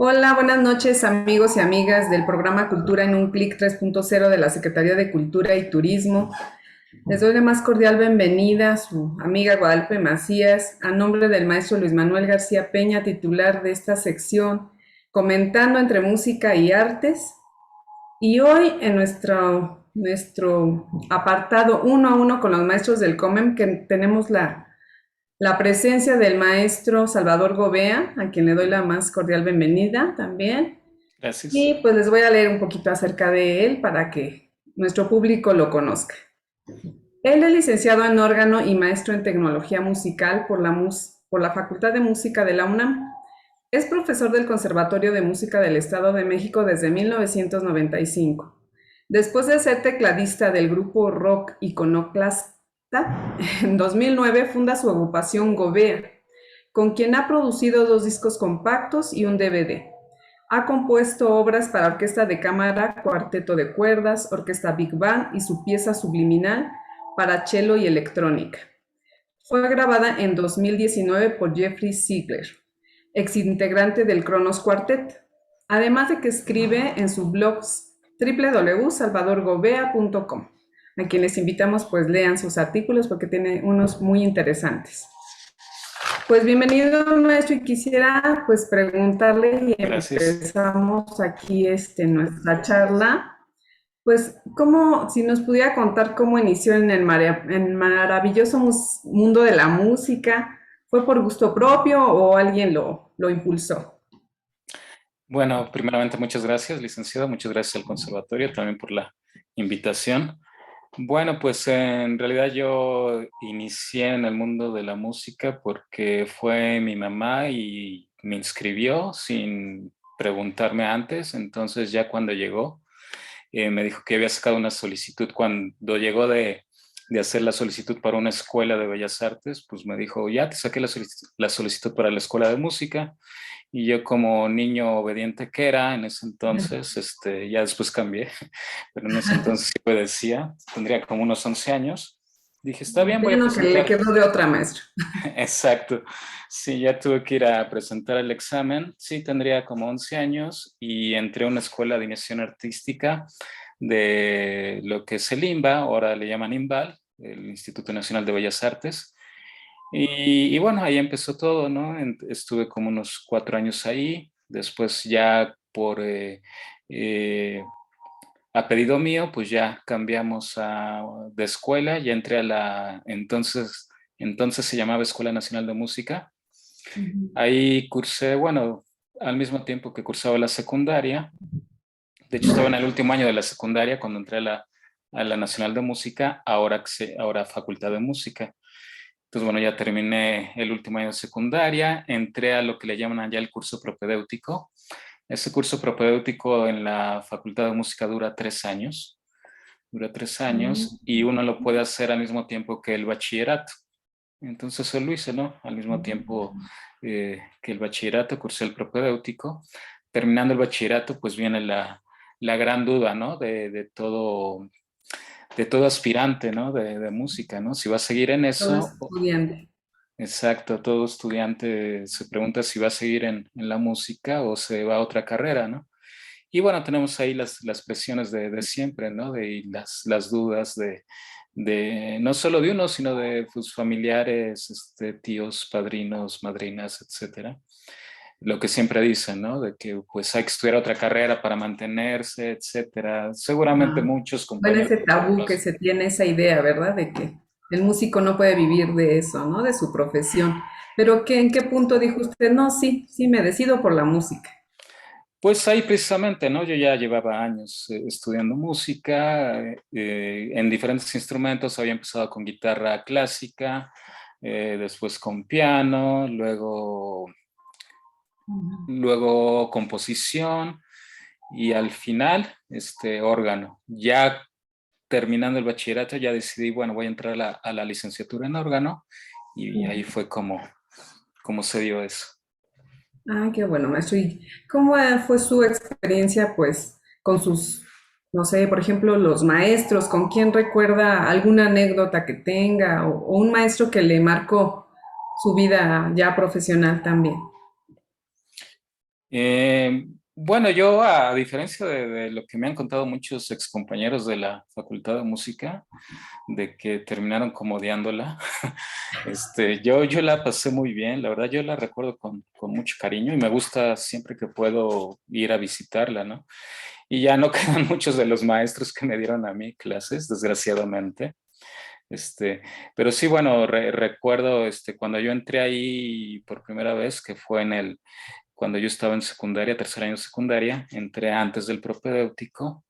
Hola, buenas noches amigos y amigas del programa Cultura en un Clic 3.0 de la Secretaría de Cultura y Turismo. Les doy la más cordial bienvenida a su amiga Guadalupe Macías, a nombre del maestro Luis Manuel García Peña, titular de esta sección, comentando entre música y artes. Y hoy en nuestro apartado uno a uno con los maestros del COMEM, que tenemos la presencia del maestro Salvador Gobea, a quien le doy la más cordial bienvenida también. Gracias. Y pues les voy a leer un poquito acerca de él para que nuestro público lo conozca. Él es licenciado en órgano y maestro en tecnología musical por la Facultad de Música de la UNAM. Es profesor del Conservatorio de Música del Estado de México desde 1995. Después de ser tecladista del grupo rock Iconoclasta, en 2009 funda su agrupación Gobea, con quien ha producido 2 discos compactos y un DVD. Ha compuesto obras para orquesta de cámara, cuarteto de cuerdas, orquesta Big Band y su pieza subliminal para cello y electrónica. Fue grabada en 2019 por Jeffrey Ziegler, exintegrante del Kronos Quartet, además de que escribe en su blog www.salvadorgobea.com, a quienes invitamos pues lean sus artículos porque tiene unos muy interesantes. Pues bienvenido maestro y quisiera pues preguntarle y Gracias. empezamos aquí nuestra charla, pues cómo, si nos pudiera contar cómo inició en el maravilloso mundo de la música, ¿fue por gusto propio o alguien lo impulsó? Bueno, primeramente muchas gracias, licenciado. Muchas gracias al conservatorio también por la invitación. Bueno, pues en realidad yo inicié en el mundo de la música porque fue mi mamá y me inscribió sin preguntarme antes. Entonces ya cuando llegó, me dijo que había sacado una solicitud. Cuando llegó de hacer la solicitud para una escuela de bellas artes, pues me dijo, ya te saqué la solicitud para la escuela de música. Y yo como niño obediente que era en ese entonces, ya después cambié, pero en ese entonces sí obedecía, tendría como unos 11 años. Dije, está bien, voy Ya a no que le presentar. quedó de otra maestro. Exacto. Sí, ya tuve que ir a presentar el examen. Sí, tendría como 11 años y entré a una escuela de iniciación artística de lo que es el INBA, ahora le llaman INVAL, el Instituto Nacional de Bellas Artes. Y bueno, ahí empezó todo, ¿no? Estuve como unos 4 años ahí. Después ya eh, a pedido mío, pues ya cambiamos de escuela. Ya entré a entonces se llamaba Escuela Nacional de Música. Ahí cursé, bueno, al mismo tiempo que cursaba la secundaria. De hecho, estaba en el último año de la secundaria cuando entré a la Nacional de Música, ahora Facultad de Música. Entonces, bueno, ya terminé el último año de secundaria, entré a lo que le llaman allá el curso propedéutico. Ese curso propedéutico en la Facultad de Música dura 3 años y uno lo puede hacer al mismo tiempo que el bachillerato. Entonces, eso lo hice, ¿no? Al mismo tiempo que el bachillerato, cursé el propedéutico. Terminando el bachillerato, pues viene la gran duda, ¿no? De todo aspirante, ¿no? De música, ¿no? Si va a seguir en Todo eso. estudiante. Exacto, todo estudiante se pregunta si va a seguir en la música o se va a otra carrera, ¿no? Y bueno, tenemos ahí las presiones de siempre, ¿no? Y las dudas no solo de uno, sino de sus familiares, tíos, padrinos, madrinas, etcétera. Lo que siempre dicen, ¿no? De que pues hay que estudiar otra carrera para mantenerse, etcétera. Seguramente Ajá. muchos Bueno, compañeros ese de tabú que otros. se tiene, esa idea, ¿verdad? De que el músico no puede vivir de eso, ¿no? De su profesión. Pero ¿en qué punto dijo usted? No, sí, sí, me decido por la música. Pues ahí precisamente, ¿no? Yo ya llevaba años estudiando música en diferentes instrumentos. Había empezado con guitarra clásica, después con piano, luego composición y al final órgano. Ya terminando el bachillerato ya decidí, bueno, voy a entrar a la licenciatura en órgano y ahí fue como se dio eso. Ah, qué bueno, maestro. ¿Y cómo fue su experiencia, pues, con sus, no sé, por ejemplo, los maestros? ¿Con quién recuerda alguna anécdota que tenga o un maestro que le marcó su vida ya profesional también? Bueno, yo a diferencia de lo que me han contado muchos excompañeros de la Facultad de Música, de que terminaron como odiándola, yo la pasé muy bien, la verdad yo la recuerdo con mucho cariño y me gusta siempre que puedo ir a visitarla, ¿no? Y ya no quedan muchos de los maestros que me dieron a mí clases, desgraciadamente. Este, pero sí, bueno, recuerdo cuando yo entré ahí por primera vez, que fue cuando yo estaba en secundaria, tercer año de secundaria, entré antes del propedéutico.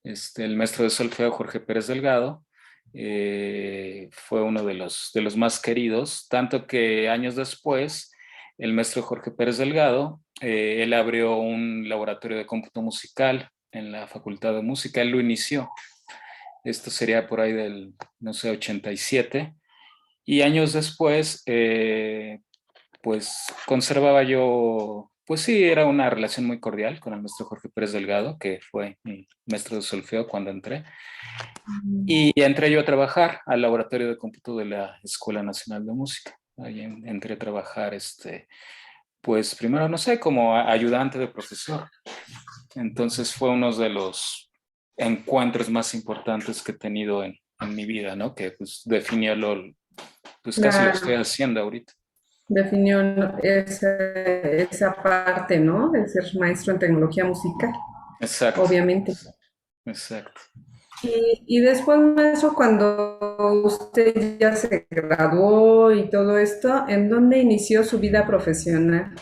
El maestro de solfeo, Jorge Pérez Delgado, fue uno de los más queridos, tanto que años después, el maestro Jorge Pérez Delgado, él abrió un laboratorio de cómputo musical en la Facultad de Música, él lo inició. Esto sería por ahí del, no sé, 87. Y años después, pues conservaba yo, pues sí, era una relación muy cordial con el maestro Jorge Pérez Delgado, que fue mi maestro de solfeo cuando entré. Y entré yo a trabajar al laboratorio de cómputo de la Escuela Nacional de Música. Ahí entré a trabajar, pues primero, no sé, como ayudante de profesor. Entonces fue uno de los encuentros más importantes que he tenido en mi vida, ¿no? Que pues definió pues casi lo que estoy Claro, haciendo ahorita. definió esa parte, ¿no? De ser maestro en tecnología musical, Exacto, obviamente. exacto. Y después, maestro, cuando usted ya se graduó y todo esto, ¿en dónde inició su vida profesional?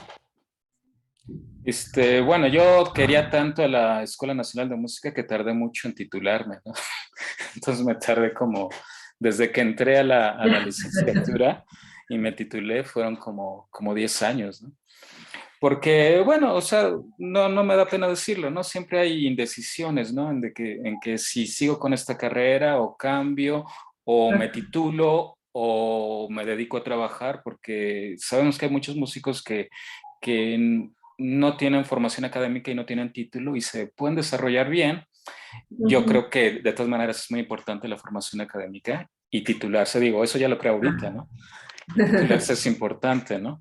Bueno, yo quería tanto a la Escuela Nacional de Música que tardé mucho en titularme, ¿no? Entonces me tardé como, desde que entré a la licenciatura y me titulé, fueron como 10 años, ¿no? Porque, bueno, o sea, no me da pena decirlo, ¿no? Siempre hay indecisiones, ¿no? En que si sigo con esta carrera o cambio o me titulo o me dedico a trabajar, porque sabemos que hay muchos músicos que no tienen formación académica y no tienen título y se pueden desarrollar bien. Yo Ujú. creo que de todas maneras es muy importante la formación académica y titularse, digo, eso ya lo creo ahorita, ¿no? Titularse es importante, ¿no?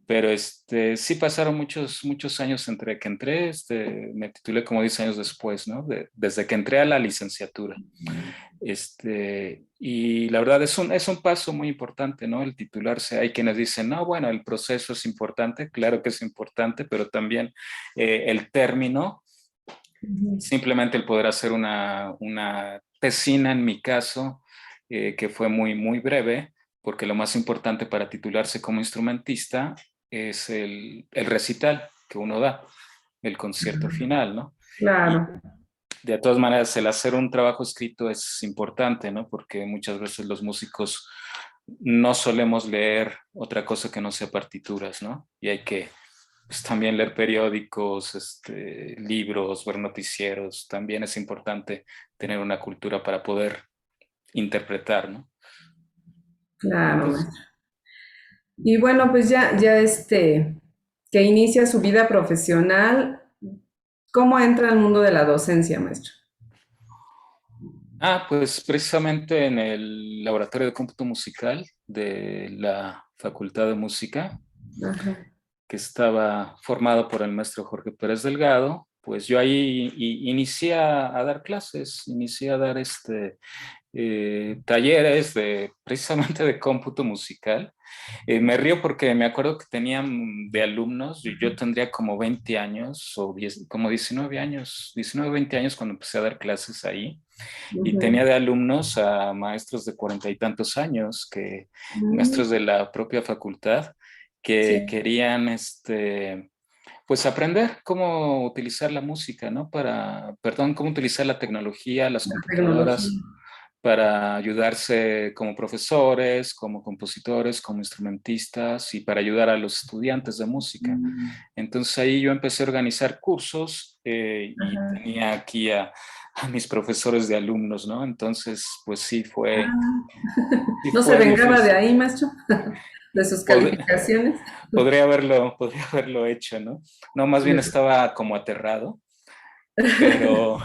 Pero sí pasaron muchos años entre que entré, me titulé como 10 años después, ¿no? Desde que entré a la licenciatura. Y la verdad es un paso muy importante, ¿no? El titularse. Hay quienes dicen, no, bueno, el proceso es importante, claro que es importante, pero también el término, Ujú. simplemente el poder hacer una tesina, en mi caso, que fue muy breve, porque lo más importante para titularse como instrumentista es el recital que uno da, el concierto final, ¿no? Y Claro. de todas maneras, el hacer un trabajo escrito es importante, ¿no? Porque muchas veces los músicos no solemos leer otra cosa que no sea partituras, ¿no? Y hay que pues, también leer periódicos, libros, ver noticieros. También es importante tener una cultura para poder interpretar, ¿no? Claro, Entonces, maestro. Y bueno, pues que inicia su vida profesional, ¿cómo entra al mundo de la docencia, maestro? pues precisamente en el laboratorio de cómputo musical de la Facultad de Música, Ajá. que estaba formado por el maestro Jorge Pérez Delgado, pues yo ahí inicié a dar clases, inicié a dar talleres precisamente de cómputo musical. Me río porque me acuerdo que tenían de alumnos, yo tendría como 20 años o 10, como 19 años, 19, 20 años cuando empecé a dar clases ahí. Y tenía Ujú. de alumnos a maestros de 40 y tantos años, Mm, maestros de la propia facultad, que sí, querían pues aprender cómo utilizar la música, ¿no? Perdón, cómo utilizar la tecnología, las la tecnología. computadoras para ayudarse como profesores, como compositores, como instrumentistas y para ayudar a los estudiantes de música. Entonces ahí yo empecé a organizar cursos y Ajá. tenía aquí a mis profesores de alumnos, ¿no? Entonces, pues sí ¿No se fue vengaba de difícil. ahí, maestro? De sus Pod- calificaciones. podría haberlo hecho, ¿no? No, más bien estaba como aterrado pero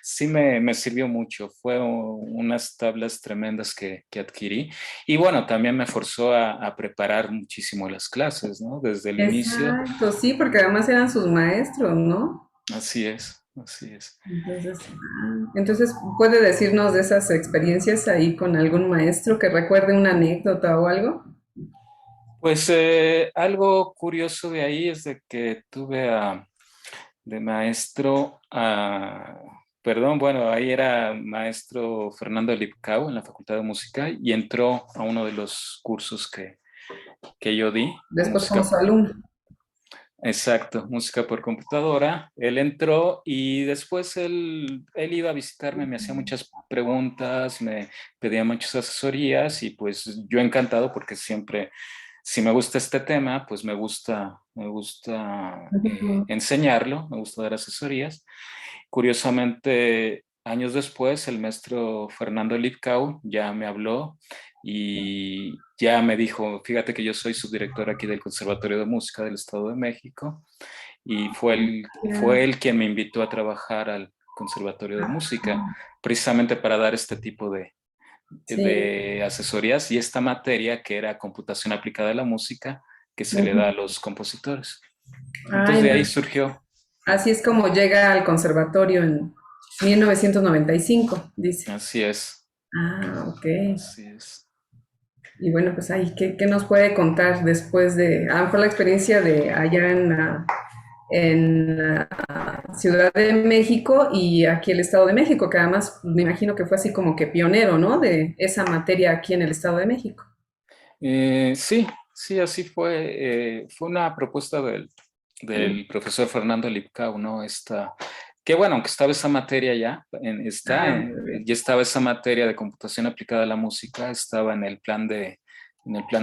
sí me sirvió mucho. Fue unas tablas tremendas que adquirí. Y bueno, también me forzó a preparar muchísimo las clases, ¿no? Desde el inicio. Exacto, sí, porque además eran sus maestros, ¿no? Así es, así es. Entonces, ¿puede decirnos de esas experiencias ahí con algún maestro que recuerde una anécdota o algo? Pues algo curioso de ahí es de que tuve de maestro perdón, bueno, ahí era maestro Fernando Lipcau en la Facultad de Música y entró a uno de los cursos que yo di de Después como música. su alumno. Exacto, música por computadora. Él entró y después él iba a visitarme, me hacía muchas preguntas, me pedía muchas asesorías y pues yo encantado porque siempre, si me gusta este tema, pues me gusta Ujú. enseñarlo, me gusta dar asesorías. Curiosamente, años después, el maestro Fernando Lipcau ya me habló y ya me dijo, fíjate que yo soy subdirector aquí del Conservatorio de Música del Estado de México y fue Ya. él quien me invitó a trabajar al Conservatorio de Música, precisamente para dar este tipo Sí. de asesorías y esta materia que era computación aplicada a la música que se le da a Ujú. los compositores. Ah, Entonces de ahí entonces, surgió, así es como llega al conservatorio en 1995, dice. así es, Ah, ok. así es. Y bueno, pues ahí, ¿qué nos puede contar después de, a lo mejor la experiencia de allá en Ciudad de México y aquí el Estado de México, que además me imagino que fue así como que pionero, ¿no? De esa materia aquí en el Estado de México. Sí, sí, así fue. Fue una propuesta del profesor Fernando Lipcau, ¿no? Que bueno, aunque estaba esa materia ya, Ah, ya estaba esa materia de computación aplicada a la música, estaba en el plan de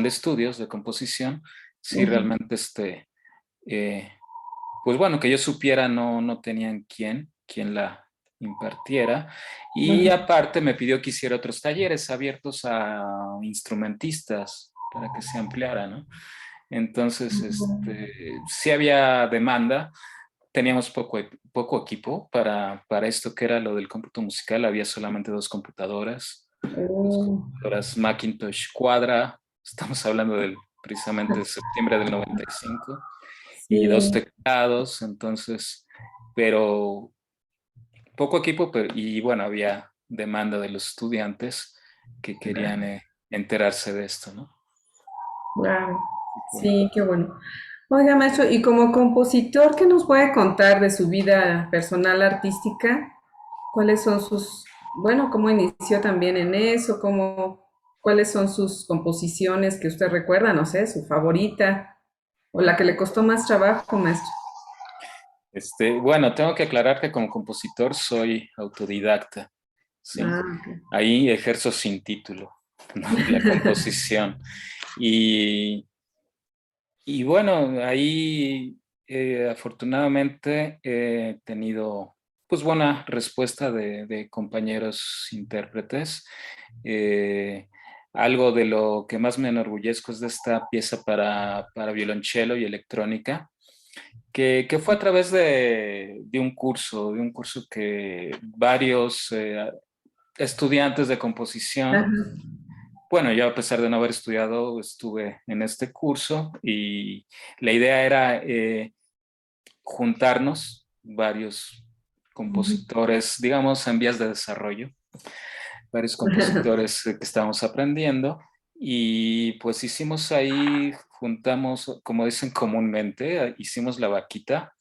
estudios de composición. Sí, ujú, realmente, eh, pues bueno, que yo supiera, no tenían quien la impartiera. Y ujú. aparte me pidió que hiciera otros talleres abiertos a instrumentistas para que se ampliara, ¿no? Entonces, sí había demanda, teníamos poco equipo para esto que era lo del cómputo musical, había solamente dos Oh, computadoras Macintosh Quadra, estamos hablando precisamente de septiembre del 95 y dos sí. teclados, entonces, pero poco equipo, y bueno, había demanda de los estudiantes que querían enterarse de esto, ¿no? Claro. Y fue. Sí, qué bueno. Oiga, maestro, y como compositor, ¿qué nos puede contar de su vida personal artística? ¿Cuáles son sus, bueno, cómo inició también en eso? ¿Cuáles son sus composiciones que usted recuerda? No sé, su favorita o la que le costó más trabajo, maestro. Bueno, tengo que aclarar que como compositor soy autodidacta, ¿sí? Ah, ok. Ahí ejerzo sin título, ¿no? La composición. Y, y bueno, ahí afortunadamente he tenido pues buena respuesta de compañeros intérpretes. Eh, Algo de lo que más me enorgullezco es de esta pieza para violonchelo y electrónica, que fue a través de un curso que varios estudiantes de composición, Ajá. bueno, yo a pesar de no haber estudiado, estuve en este curso y la idea era juntarnos varios compositores, digamos, en vías de desarrollo, varios compositores que estábamos aprendiendo y pues hicimos ahí, juntamos, como dicen comúnmente, hicimos la vaquita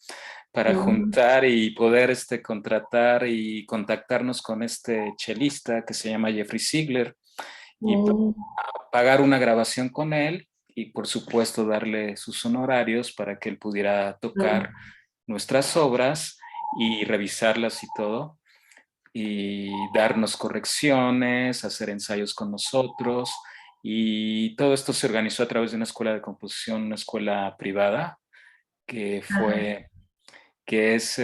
para Mm, juntar y poder contratar y contactarnos con este chelista que se llama Jeffrey Ziegler y mm, pagar una grabación con él y por supuesto darle sus honorarios para que él pudiera tocar mm. nuestras obras y revisarlas y todo y darnos correcciones, hacer ensayos con nosotros y todo esto se organizó a través de una escuela de composición, una escuela privada que fue, que es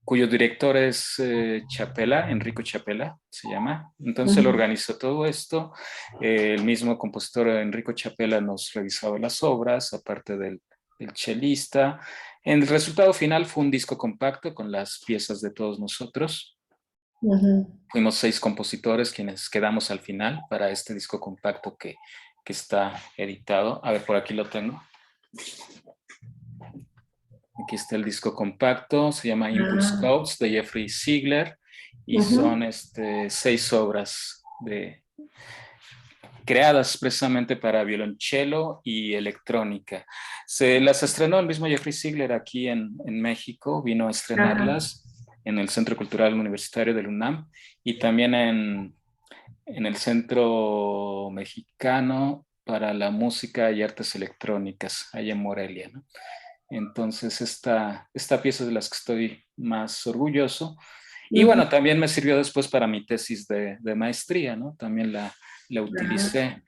cuyo director es Chapela, Enrico Chapela se llama. Entonces él Ujú. organizó todo esto. El mismo compositor Enrico Chapela nos revisaba las obras, aparte del chelista. El resultado final fue un disco compacto con las piezas de todos nosotros. Fuimos 6 compositores quienes quedamos al final para este disco compacto que está editado. A ver, por aquí lo tengo. Aquí está el disco compacto, se llama Impulse Codes de Jeffrey Ziegler y son 6 obras creadas precisamente para violonchelo y electrónica. Se las estrenó el mismo Jeffrey Ziegler aquí en México, vino a estrenarlas en el Centro Cultural Universitario del UNAM y también en el Centro Mexicano para la Música y Artes Electrónicas, allá en Morelia, ¿no? Entonces, esta pieza es de las que estoy más orgulloso. Y bueno, también me sirvió después para mi tesis de maestría, ¿no? También la utilicé.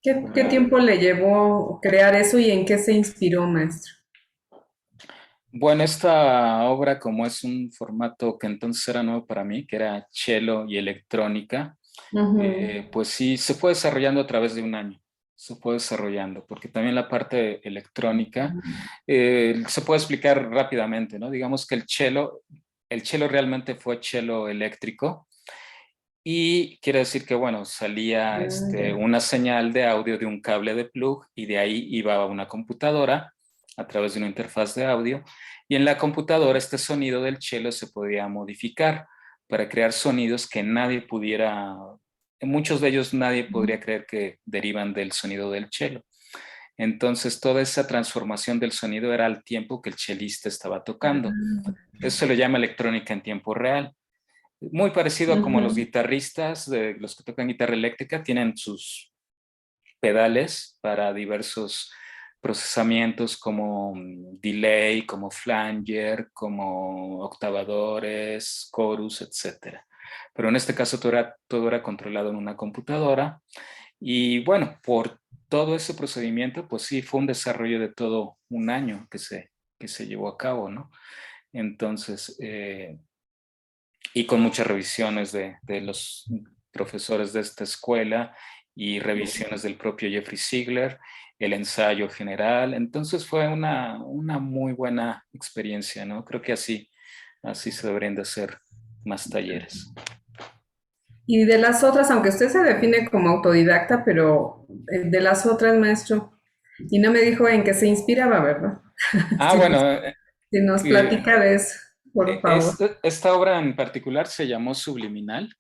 ¿Qué tiempo le llevó crear eso y en qué se inspiró, maestro? Bueno, esta obra, como es un formato que entonces era nuevo para mí, que era cello y electrónica, pues sí, se fue desarrollando a través de un año. Se fue desarrollando, porque también la parte electrónica se puede explicar rápidamente, ¿no? Digamos que el cello realmente fue cello eléctrico y quiere decir que, bueno, salía una señal de audio de un cable de plug y de ahí iba a una computadora a través de una interfaz de audio y en la computadora este sonido del cello se podía modificar para crear sonidos que nadie pudiera, muchos de ellos nadie podría creer que derivan del sonido del cello. Entonces, toda esa transformación del sonido era al tiempo que el chelista estaba tocando. Eso se le llama electrónica en tiempo real. Muy parecido a como los guitarristas, los que tocan guitarra eléctrica, tienen sus pedales para diversos procesamientos como delay, como flanger, como octavadores, chorus, etc. Pero en este caso todo era controlado en una computadora. Y bueno, por todo ese procedimiento, pues sí, fue un desarrollo de todo un año que se llevó a cabo, ¿no? Entonces, y con muchas revisiones de los profesores de esta escuela y revisiones del propio Jeffrey Ziegler, el ensayo general. Entonces fue una muy buena experiencia, ¿no? Creo que así se deberían de hacer más talleres. Y de las otras, aunque usted se define como autodidacta, pero de las otras, maestro, y no me dijo en qué se inspiraba, ¿verdad? Ah, Si bueno, nos, si nos platica de eso, por favor. esta obra en particular se llamó Subliminal,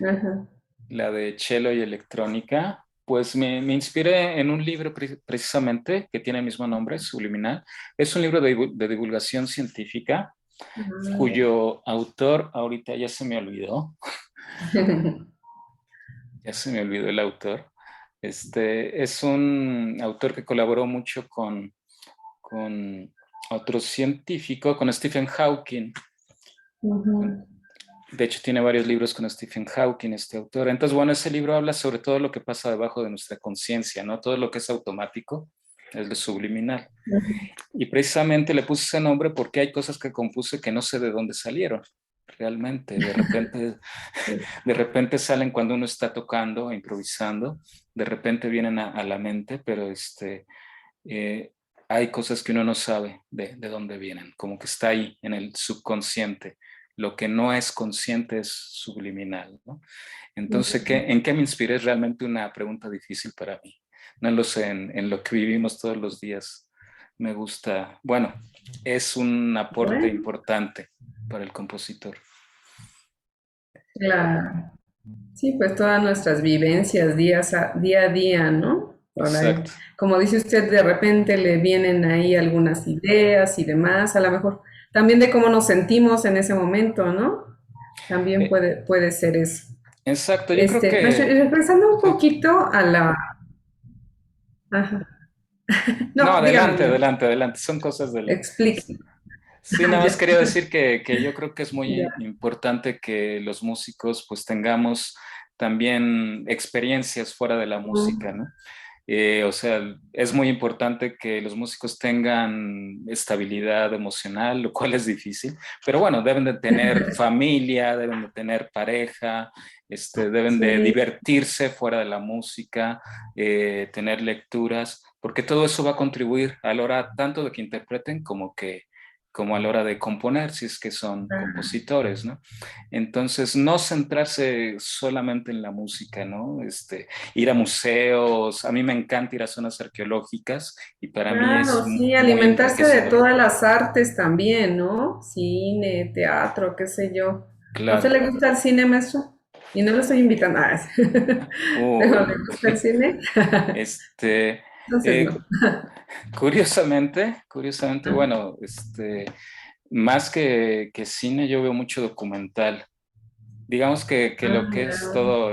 Ajá. la de cello y electrónica. Pues me inspiré en un libro precisamente que tiene el mismo nombre, Subliminal. Es un libro de divulgación científica cuyo autor ahorita ya se me olvidó. Ya se me olvidó el autor. Es un autor que colaboró mucho con otro científico, con Stephen Hawking. De hecho, tiene varios libros con Stephen Hawking, este autor. Entonces, bueno, ese libro habla sobre todo lo que pasa debajo de nuestra conciencia, ¿no? Todo lo que es automático, es lo subliminal. Y precisamente le puse ese nombre porque hay cosas que compuse que no sé de dónde salieron. Realmente, de repente salen cuando uno está tocando, improvisando, de repente vienen a la mente, pero hay cosas que uno no sabe de dónde vienen, como que está ahí en el subconsciente. Lo que no es consciente es subliminal, ¿no? Entonces, ¿en qué me inspiré? Es realmente una pregunta difícil para mí. No lo sé, en lo que vivimos todos los días. Me gusta, bueno, es un aporte Bueno, importante para el compositor. claro. Sí, pues todas nuestras vivencias día a día, ¿no? Por ahí, Exacto. como dice usted, de repente le vienen ahí algunas ideas y demás, a lo mejor también de cómo nos sentimos en ese momento, ¿no? También Eh, puede ser eso. exacto, yo creo Maestro, y que... regresando un Sí. poquito a la... Ajá. No, No, dígame, adelante, dígame. adelante, adelante. Son cosas de la... Explique. Sí, Ah, nada más ya, quería decir que yo creo que es ya. muy importante que los músicos pues tengamos también experiencias fuera de la música, ¿no? O sea, es muy importante que los músicos tengan estabilidad emocional, lo cual es difícil, pero bueno, deben de tener familia, deben de tener pareja, deben de Sí, divertirse fuera de la música, tener lecturas, porque todo eso va a contribuir a la hora tanto de que interpreten como que como a la hora de componer, si es que son Ah, compositores, ¿no? Entonces, no centrarse solamente en la música, ¿no? Ir a museos, a mí me encanta ir a zonas arqueológicas y para mí es claro, sí, muy alimentarse de enriquecedor. todas las artes también, ¿no? Cine, teatro, qué sé yo. ¿A usted Claro. le gusta el cine, maestro? Y no lo estoy invitando, pero ¿le Uy, gusta el cine? este, Entonces eh, no. curiosamente, bueno, más que cine, yo veo mucho documental. Digamos que Ah, lo que es ya. todo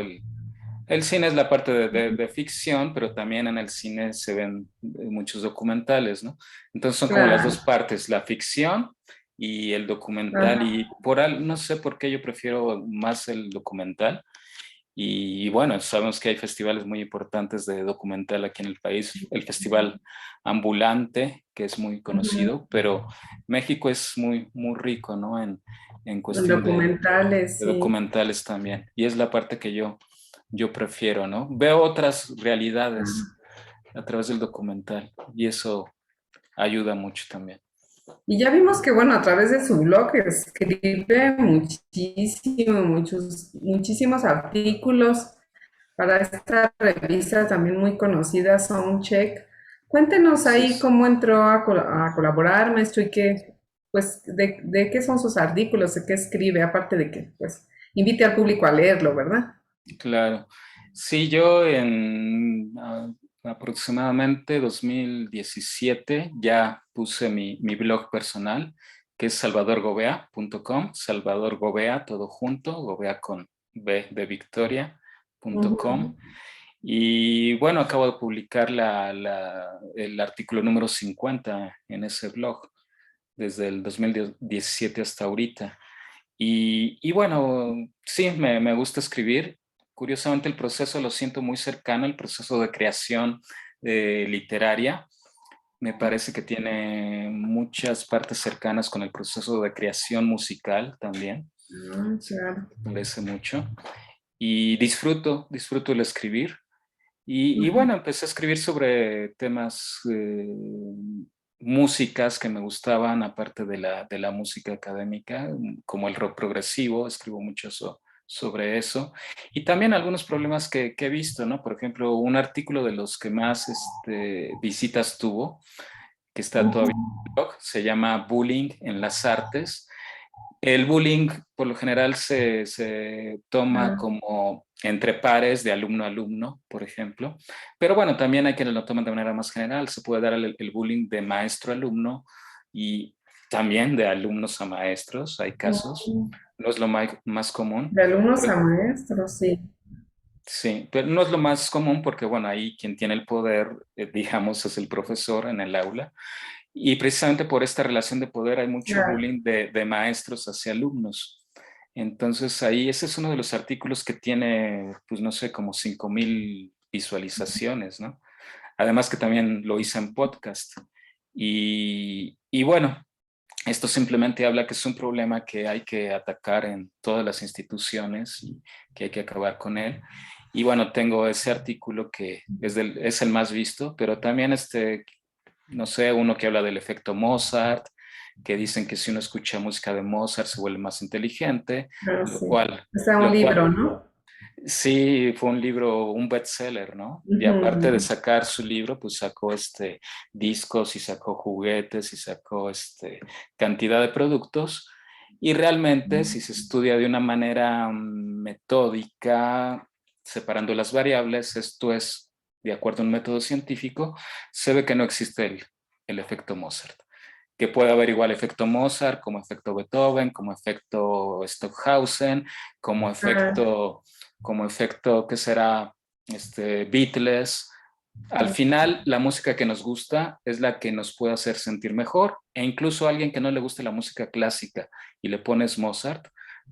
el cine es la parte de ficción, pero también en el cine se ven muchos documentales, ¿no? Entonces son como las dos Claro. partes, la ficción y el documental. Ajá. Y no sé por qué yo prefiero más el documental. Y bueno, sabemos que hay festivales muy importantes de documental aquí en el país, el Festival Ambulante, que es muy Ujú. conocido, pero México es muy, muy rico, ¿no? En En cuestión documentales, de sí. documentales también. Y es la parte que yo prefiero, ¿no? Veo otras realidades a través del documental y eso ayuda mucho también. Y ya vimos que, bueno, a través de su blog escribe muchísimos artículos para esta revista también muy conocida, Soundcheck. Cuéntenos Así ahí es. cómo entró a colaborar, maestro, y qué, pues, de qué son sus artículos, de qué escribe, aparte de que, pues, invite al público a leerlo, ¿verdad? Claro. Sí, yo en aproximadamente 2017 ya puse mi blog personal, que es salvadorgobea.com, Salvador Gobea, todo junto, Gobea con B de Victoria.com. Ujú. Y bueno, acabo de publicar el artículo número 50 en ese blog, desde el 2017 hasta ahorita. Y bueno, sí, me gusta escribir. Curiosamente el proceso lo siento muy cercano, el proceso de creación literaria. Me parece que tiene muchas partes cercanas con el proceso de creación musical también. Ah, claro. Me parece mucho. Y disfruto el escribir. Y Ujú. bueno, empecé a escribir sobre temas, músicas que me gustaban, aparte de la música académica, como el rock progresivo, escribo mucho sobre eso. Y también algunos problemas que he visto, ¿no? Por ejemplo, un artículo de los que más visitas tuvo, que está todavía Ujú. en el blog, se llama Bullying en las artes. El bullying por lo general se toma Ah, como entre pares de alumno a alumno, por ejemplo. Pero bueno, también hay quienes lo toman de manera más general. Se puede dar el bullying de maestro a alumno y también de alumnos a maestros. Hay casos. ujú. No es lo más común. De alumnos Pero a maestros, sí. sí, pero no es lo más común porque, bueno, ahí quien tiene el poder, digamos, es el profesor en el aula. Y precisamente por esta relación de poder hay mucho Claro. bullying de maestros hacia alumnos. Entonces ahí ese es uno de los artículos que tiene, pues no sé, como 5,000 visualizaciones, ¿no? Además que también lo hice en podcast. Y bueno, esto simplemente habla que es un problema que hay que atacar en todas las instituciones y que hay que acabar con él. Y bueno, tengo ese artículo que es el más visto, pero también no sé, uno que habla del efecto Mozart, que dicen que si uno escucha música de Mozart se vuelve más inteligente, Ah, lo sí. cual, O sea, un lo cual libro, ¿no? sí fue un libro, un bestseller, ¿no? Y aparte de Ujú. sacar su libro, pues sacó discos y sacó juguetes y sacó cantidad de productos. Y realmente, si se estudia de una manera metódica, separando las variables, esto es, de acuerdo a un método científico, se ve que no existe el efecto Mozart. Que puede haber igual efecto Mozart, como efecto Beethoven, como efecto Stockhausen, como Ah, efecto, ¿qué será? Beatles. Al final, la música que nos gusta es la que nos puede hacer sentir mejor. E incluso a alguien que no le guste la música clásica y le pones Mozart,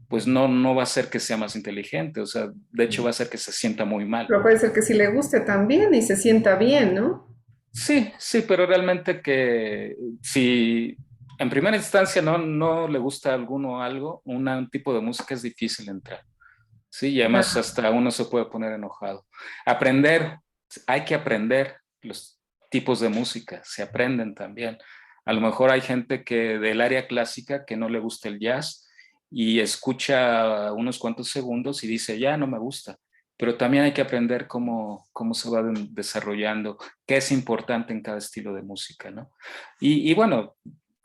pues no va a ser que sea más inteligente. O sea, de hecho va a ser que se sienta muy mal. pero puede ser que sí le guste también y se sienta bien, ¿no? Sí, sí, pero realmente que si en primera instancia no le gusta a alguno algo, un tipo de música es difícil entrar. Sí, y además Ah, hasta uno se puede poner enojado. Aprender, hay que aprender los tipos de música, se aprenden también. A lo mejor hay gente que del área clásica que no le gusta el jazz y escucha unos cuantos segundos y dice, ya no me gusta. Pero también hay que aprender cómo se va desarrollando, qué es importante en cada estilo de música, ¿no? Y bueno,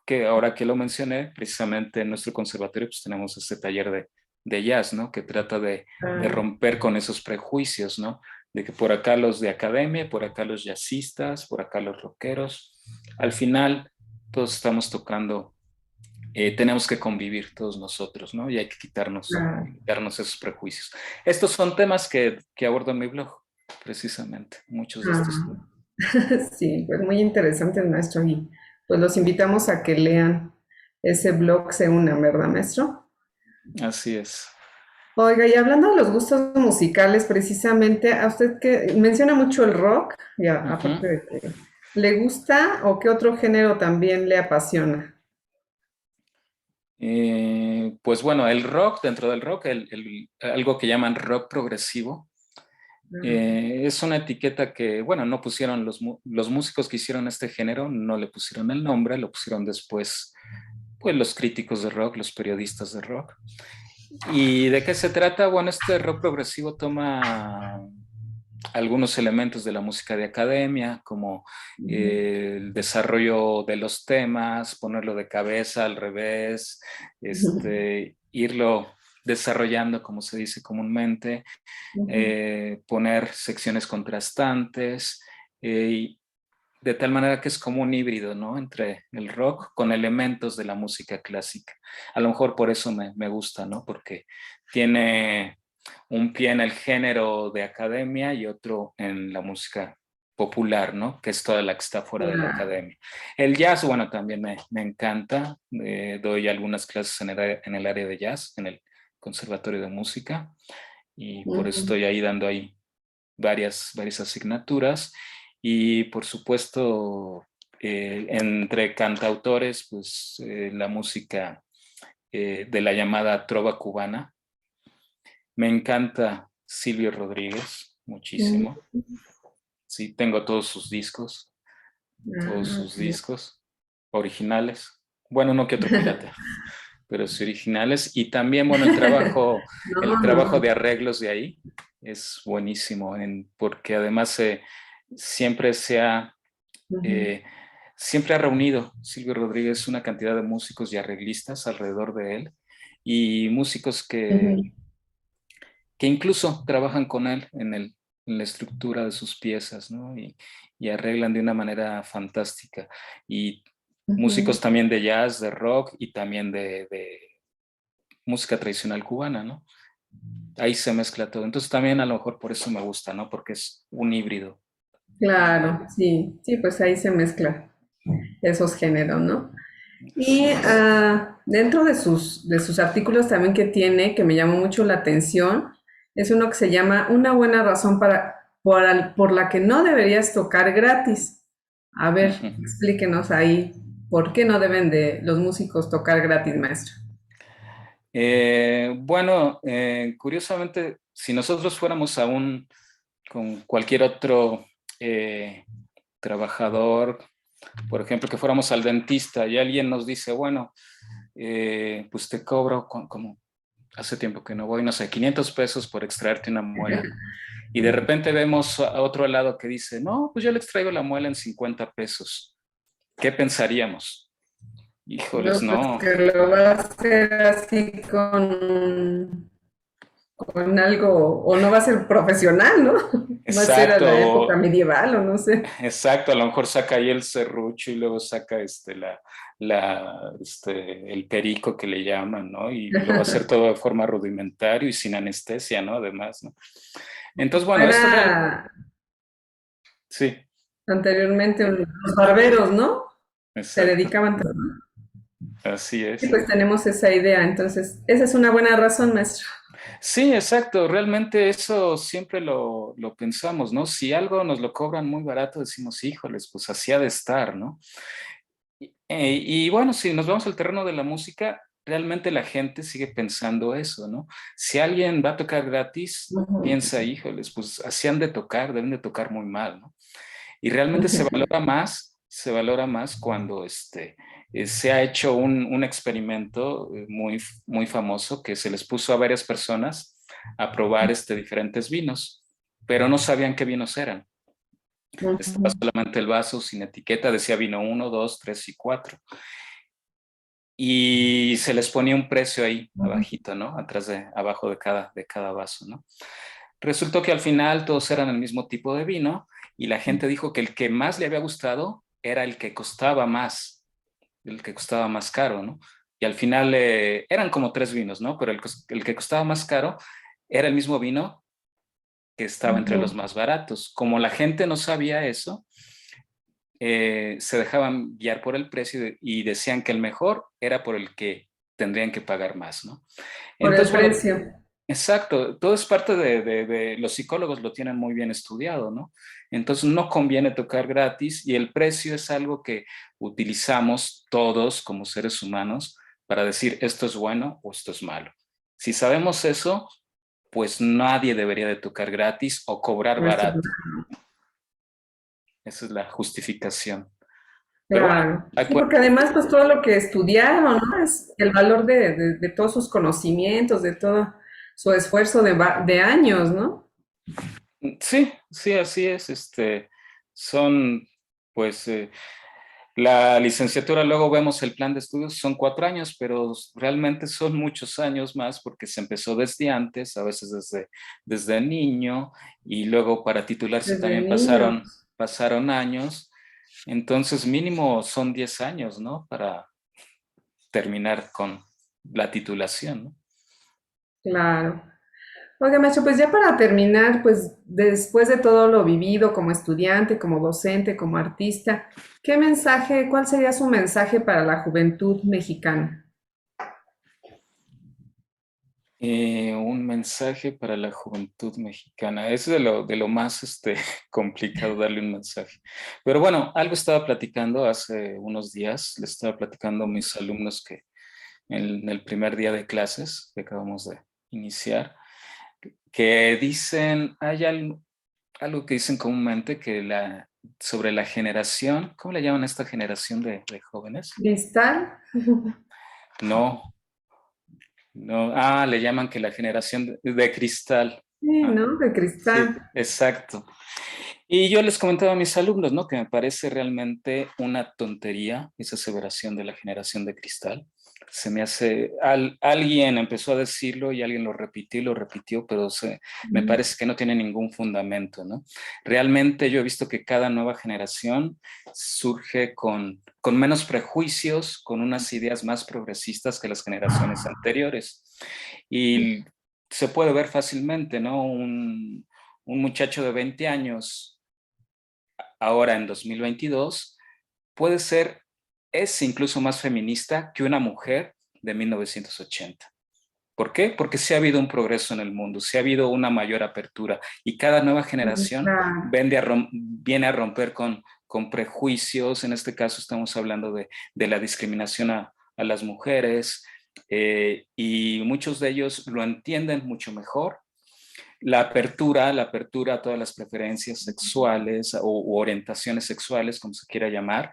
que ahora que lo mencioné, precisamente en nuestro conservatorio pues tenemos este taller de jazz, ¿no? Que trata de Ah, romper con esos prejuicios, ¿no? De que por acá los de academia, por acá los jazzistas, por acá los rockeros. Al final, todos estamos tocando, tenemos que convivir todos nosotros, ¿no? Y hay que ah, quitarnos esos prejuicios. Estos son temas que abordo en mi blog, precisamente, muchos de estos temas. ah. Sí, pues muy interesante, maestro. Y pues los invitamos a que lean ese blog, se unan, ¿verdad, maestro? Así es. Oiga, y hablando de los gustos musicales, precisamente, a usted que menciona mucho el rock, ya Ujú. aparte de que le gusta o qué otro género también le apasiona. Pues bueno, el rock, dentro del rock, algo que llaman rock progresivo, es una etiqueta que, bueno, no pusieron los músicos que hicieron este género, no le pusieron el nombre, lo pusieron después, pues los críticos de rock, los periodistas de rock. ¿Y de qué se trata? Bueno, este rock progresivo toma algunos elementos de la música de academia, como el desarrollo de los temas, ponerlo de cabeza al revés, irlo desarrollando, como se dice comúnmente, poner secciones contrastantes, y de tal manera que es como un híbrido, ¿no? Entre el rock con elementos de la música clásica. A lo mejor por eso me gusta, ¿no? Porque tiene un pie en el género de academia y otro en la música popular, ¿no? Que es toda la que está fuera de la Ah, academia. El jazz, bueno, también me encanta. Doy algunas clases en el área de jazz, en el Conservatorio de Música, y por eso ujú. estoy ahí dando ahí varias asignaturas. Y por supuesto, entre cantautores, pues la música de la llamada trova cubana. Me encanta Silvio Rodríguez, Mm, muchísimo. Sí, tengo todos ah, sus sí. discos originales. Bueno, no que otro pirata, pero sí originales. Y también, bueno, No, el trabajo no. de arreglos de ahí es buenísimo, porque además siempre se ha, Ujú, eh, siempre ha reunido Silvio Rodríguez una cantidad de músicos y arreglistas alrededor de él, y músicos ujú, que incluso trabajan con él en la estructura de sus piezas, ¿no? Y arreglan de una manera fantástica. Y músicos ujú. también de jazz, de rock y también de música tradicional cubana, ¿no? Ahí se mezcla todo. Entonces también a lo mejor por eso me gusta, ¿no? Porque es un híbrido. Claro, sí, sí, pues ahí se mezcla esos géneros, ¿no? Y Así es. dentro de sus artículos también que tiene, que me llamó mucho la atención, es uno que se llama Una buena razón por la que no deberías tocar gratis. A ver, Ujú. explíquenos ahí, ¿por qué no deben de los músicos tocar gratis, maestro? Bueno, curiosamente, si nosotros fuéramos aún con cualquier otro eh, trabajador, por ejemplo, que fuéramos al dentista y alguien nos dice, bueno, pues te cobro como hace tiempo que no voy, no sé, 500 pesos por extraerte una muela, ¿no? Y de repente vemos a otro lado que dice, no, pues yo le extraigo la muela en 50 pesos. ¿Qué pensaríamos? Híjoles, No, pues no. que lo va a hacer así con algo, o no va a ser profesional, ¿no? Va a ser a la época Exacto, medieval o no sé. exacto, a lo mejor saca ahí el serrucho y luego saca el perico que le llaman, ¿no? Y lo va a hacer todo de forma rudimentario y sin anestesia, ¿no? Además, ¿no? Entonces, bueno, esto real, Era sí, anteriormente los barberos, ¿no? Se exacto, dedicaban. así Sí, es. pues tenemos esa idea, entonces esa es una buena razón, maestro. Sí, exacto, realmente eso siempre lo pensamos, ¿no? Si algo nos lo cobran muy barato, decimos, híjoles, pues así ha de estar, ¿no? Y bueno, si nos vamos al terreno de la música, realmente la gente sigue pensando eso, ¿no? Si alguien va a tocar gratis, Ujú. piensa, híjoles, pues así han de tocar, deben de tocar muy mal, ¿no? Y realmente se valora más se valora más cuando se ha hecho un experimento muy famoso que se les puso a varias personas a probar diferentes vinos, pero no sabían qué vinos eran. Estaba Ujú. solamente el vaso sin etiqueta, decía vino 1, 2, 3 y 4. Y se les ponía un precio ahí, abajito, ¿no? Abajo de cada vaso, ¿no? Resultó que al final todos eran el mismo tipo de vino y la gente dijo que el que más le había gustado era el que costaba más caro, ¿no? Y al final eran como tres vinos, ¿no? Pero el que costaba más caro era el mismo vino que estaba entre los Ujú. más baratos. Como la gente no sabía eso, se dejaban guiar por el precio y decían que el mejor era por el que tendrían que pagar más, ¿no? Por el Entonces, bueno, precio. exacto, todo es parte de los psicólogos lo tienen muy bien estudiado, ¿no? Entonces no conviene tocar gratis y el precio es algo que utilizamos todos como seres humanos para decir esto es bueno o esto es malo. Si sabemos eso, pues nadie debería de tocar gratis o cobrar Por eso, barato. Esa es la justificación. Pero bueno, claro. ahí Sí, porque además, pues todo lo que estudiaron, ¿no? Es el valor de todos sus conocimientos, de todo su esfuerzo de años, ¿no? sí, sí, así es. Son, pues, la licenciatura, luego vemos el plan de estudios, son 4 años, pero realmente son muchos años más porque se empezó desde antes, a veces desde niño, y luego para titularse Desde también pasaron, niños. pasaron años. Entonces, mínimo son 10 años, ¿no? Para terminar con la titulación, ¿no? Claro. Oiga, maestro, pues ya para terminar, pues después de todo lo vivido como estudiante, como docente, como artista, cuál sería su mensaje para la juventud mexicana? Un mensaje para la juventud mexicana. Es de lo más complicado darle un mensaje. Pero bueno, algo estaba platicando hace unos días, le estaba platicando a mis alumnos que en el primer día de clases que acabamos de iniciar, que dicen, hay algo que dicen comúnmente sobre la generación, ¿cómo le llaman a esta generación de jóvenes? ¿Cristal? No, no, le llaman que la generación de cristal. Sí, Ah, ¿no? De sí, cristal. exacto. Y yo les comentaba a mis alumnos, ¿no? Que me parece realmente una tontería esa aseveración de la generación de cristal. Se me hace, alguien empezó a decirlo y alguien lo repitió, pero me Ujú. parece que no tiene ningún fundamento, ¿no? Realmente yo he visto que cada nueva generación surge con menos prejuicios, con unas ideas más progresistas que las generaciones anteriores. Y se puede ver fácilmente, ¿no? Un muchacho de 20 años ahora en 2022 puede es incluso más feminista que una mujer de 1980. ¿Por qué? Porque sí ha habido un progreso en el mundo, sí ha habido una mayor apertura y cada nueva generación Claro. viene a romper con prejuicios. En este caso estamos hablando de la discriminación a las mujeres, y muchos de ellos lo entienden mucho mejor. La apertura a todas las preferencias sexuales u orientaciones sexuales, como se quiera llamar,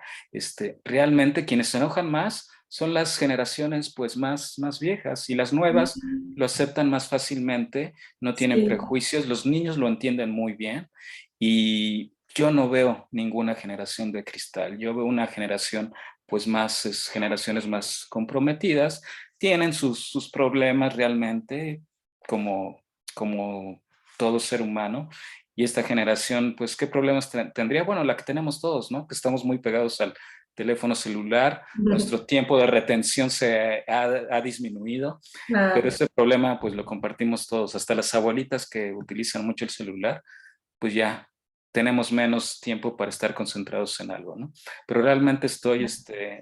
realmente quienes se enojan más son las generaciones pues más viejas, y las nuevas lo aceptan más fácilmente, no tienen Sí. prejuicios, los niños lo entienden muy bien y yo no veo ninguna generación de cristal, yo veo una generación pues generaciones más comprometidas, tienen sus problemas realmente como todo ser humano. Y esta generación, pues, ¿qué problemas tendría? Bueno, la que tenemos todos, ¿no? Que estamos muy pegados al teléfono celular, nuestro tiempo de retención se ha disminuido, pero Claro. ese problema, pues, lo compartimos todos, hasta las abuelitas que utilizan mucho el celular, pues ya tenemos menos tiempo para estar concentrados en algo, ¿no? Pero realmente estoy,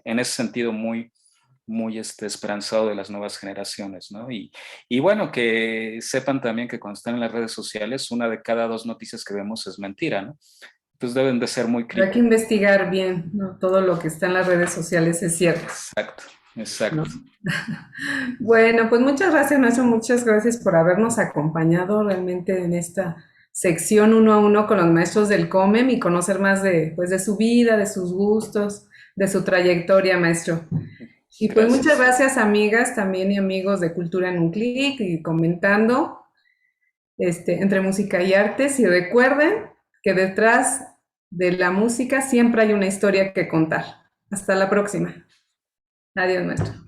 en ese sentido, muy esperanzado de las nuevas generaciones, ¿no? Y bueno, que sepan también que cuando están en las redes sociales, una de cada dos noticias que vemos es mentira, ¿no? Entonces deben de ser muy Pero hay que críticos. investigar bien, ¿no? Todo lo que está en las redes sociales es cierto, Exacto, ¿no? exacto. Bueno, pues muchas gracias, maestro. Muchas gracias por habernos acompañado realmente en esta sección uno a uno con los maestros del COMEM y conocer más de, pues, de su vida, de sus gustos, de su trayectoria, maestro. Y pues muchas gracias, amigas también y amigos de Cultura en un Clic y comentando entre música y artes. Y recuerden que detrás de la música siempre hay una historia que contar. Hasta la próxima. Adiós, maestro.